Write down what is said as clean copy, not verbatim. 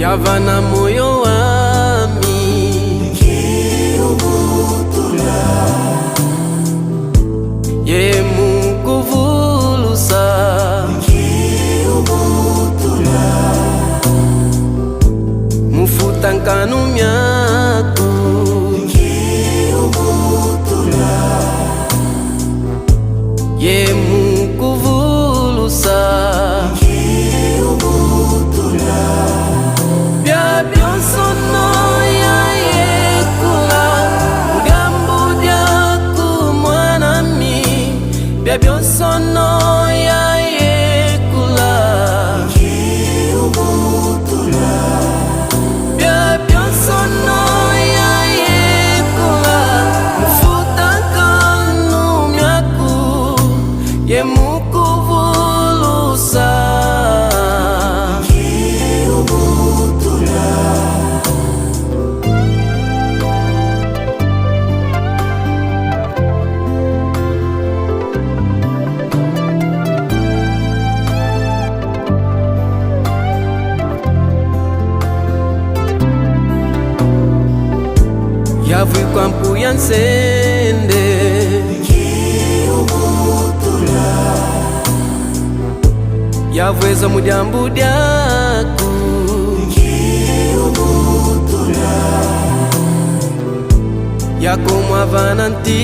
yavana moyo wami nikiubutula ye mukuvulusa nikiubutula mufuta nkanu myaku nikiubutula ye mukuvulusa nikiubutula bya byonsono ya yekula mugambo dyaku mwanami bya byonsono ya yekula nikiubutula bya byonsono ya yekula mufuta nkanu myaku ye mukuvulusa yavikwa mpu ya nsende nikiubutula yavweza mudyambu dyaku nikiubutula yakomwavana nti